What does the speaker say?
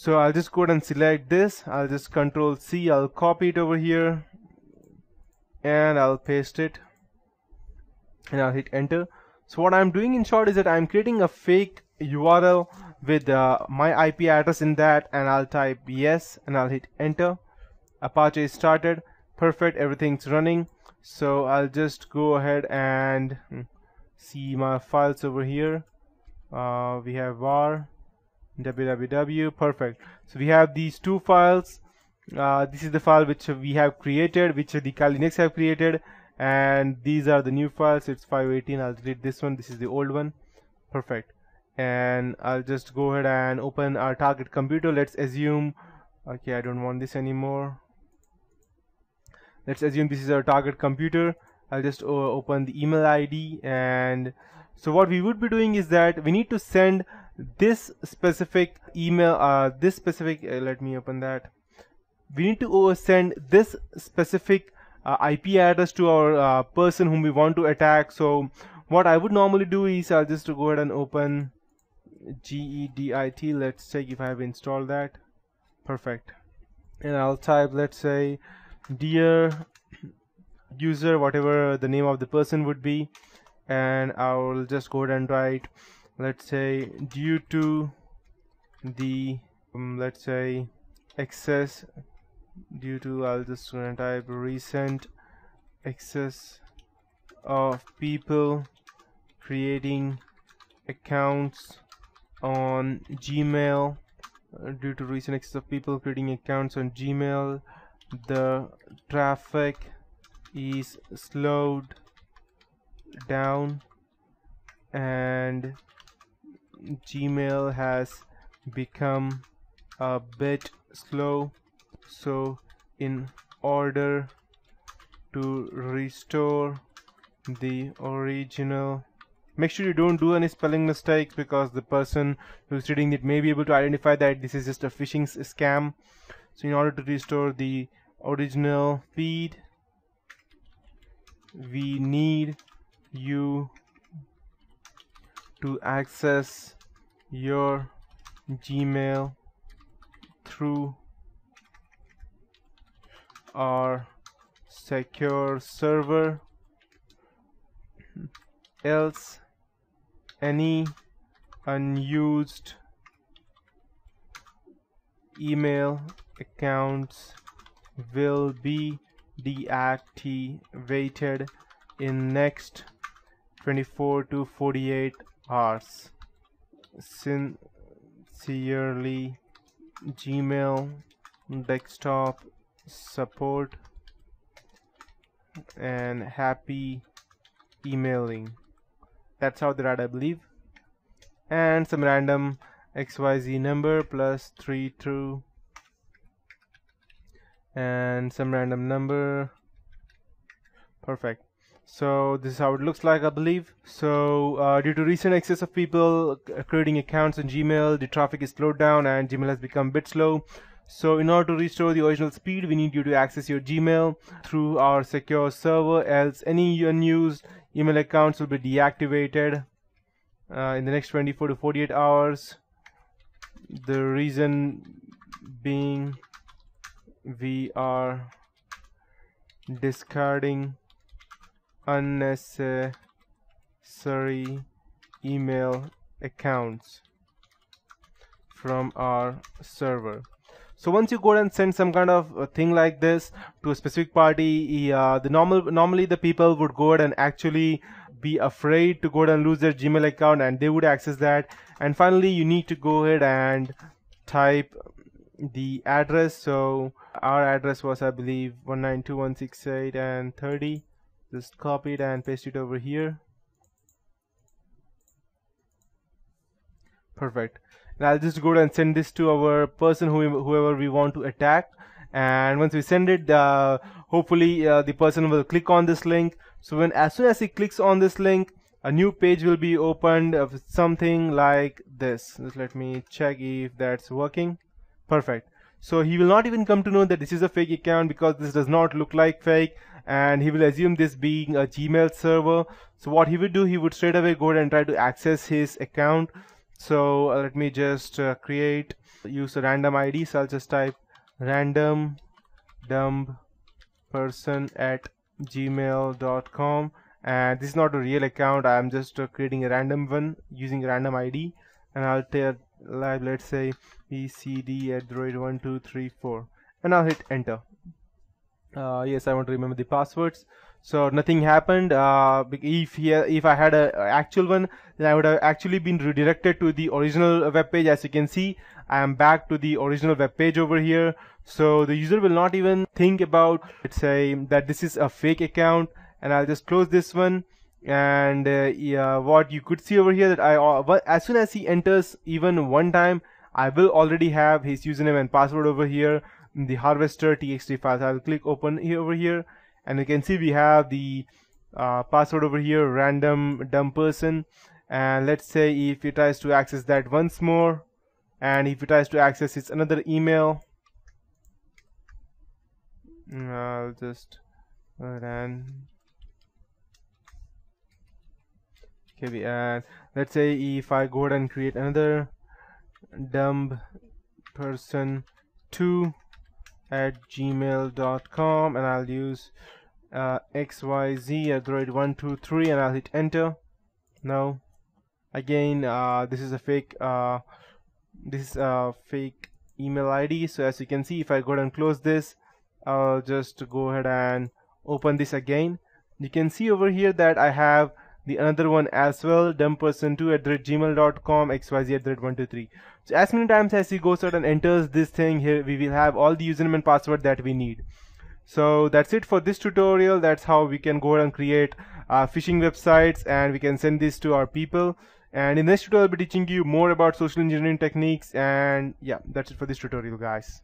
So I'll just go ahead and select this. I'll just Control C. I'll copy it over here and I'll paste it and I'll hit enter. So what I'm doing in short is that I'm creating a fake URL with my IP address in that, and I'll type yes and I'll hit enter. Apache is started. Perfect, everything's running. So I'll just go ahead and see my files over here. We have var www. Perfect. So we have these two files. This is the file which we have created, which the Kali Linux have created, and these are the new files. It's 518. I'll delete this one. This is the old one. Perfect. And I'll just go ahead and open our target computer. Let's assume, okay, I don't want this anymore. Let's assume this is our target computer. I'll just open the email ID, and so what we would be doing is that we need to send this specific email, let me open that. We need to send this specific IP address to our person whom we want to attack. So what I would normally do is I'll just go ahead and open gedit. Let's check if I have installed that. Perfect. And I'll type, let's say, dear user, whatever the name of the person would be, and I'll just go ahead and write, let's say, due to the let's say access, due to, I'll just gonna type recent access of people creating accounts on Gmail, due to recent access of people creating accounts on Gmail, the traffic is slowed down and Gmail has become a bit slow. So in order to restore the original, make sure you don't do any spelling mistakes, because the person who's reading it may be able to identify that this is just a phishing scam. So in order to restore the original feed, we need you to access your Gmail through our secure server, else any unused email accounts will be deactivated in next 24 to 48 hours. Sincerely, Gmail desktop support, and happy emailing. That's how they write, I believe. And some random XYZ number plus 32 and some random number. Perfect. So this is how it looks like, I believe. So due to recent access of people creating accounts on Gmail, the traffic is slowed down and Gmail has become a bit slow. So in order to restore the original speed, we need you to access your Gmail through our secure server, else any unused email accounts will be deactivated in the next 24 to 48 hours. The reason being, we are discarding unnecessary email accounts from our server. So once you go and send some kind of a thing like this to a specific party, normally the people would go ahead and actually be afraid to go ahead and lose their Gmail account, and they would access that. And finally, you need to go ahead and type the address. So our address was, I believe, 192.168 and 30. Just copy it and paste it over here. Perfect. And I'll just go and send this to our person, whoever we want to attack. And once we send it, hopefully the person will click on this link. So as soon as he clicks on this link, a new page will be opened of something like this. Just let me check if that's working. Perfect. So he will not even come to know that this is a fake account, because this does not look like fake, and he will assume this being a Gmail server. So what he would do, he would straight away go ahead and try to access his account. So let me just use a random ID. So I'll just type random dumb person at gmail.com, and this is not a real account. I'm just creating a random one using a random ID, and I'll tell like, let's say pcd@123.4, and I'll hit enter. Yes, I want to remember the passwords. So nothing happened. If I had a actual one, then I would have actually been redirected to the original web page. As you can see, I am back to the original web page over here. So the user will not even think about, let's say, that this is a fake account, and I'll just close this one. And yeah, what you could see over here that as soon as he enters even one time, I will already have his username and password over here in the harvester txt file. So I'll click open here over here, and you can see we have the password over here, random dumb person. And let's say if he tries to access that once more, and if he tries to access his another email, I'll just run. Okay, and let's say if I go ahead and create another dumb person 2 at gmail.com, and I'll use xyz@123, and I'll hit enter. Now again, this is a fake email ID. So as you can see, if I go ahead and close this, I'll just go ahead and open this again. You can see over here that I have the another one as well, dumbperson2@gmail.com, xyz@123. So as many times as he goes out and enters this thing here, we will have all the username and password that we need. So that's it for this tutorial. That's how we can go ahead and create phishing websites, and we can send this to our people. And in this tutorial, I'll be teaching you more about social engineering techniques. And yeah, that's it for this tutorial, guys.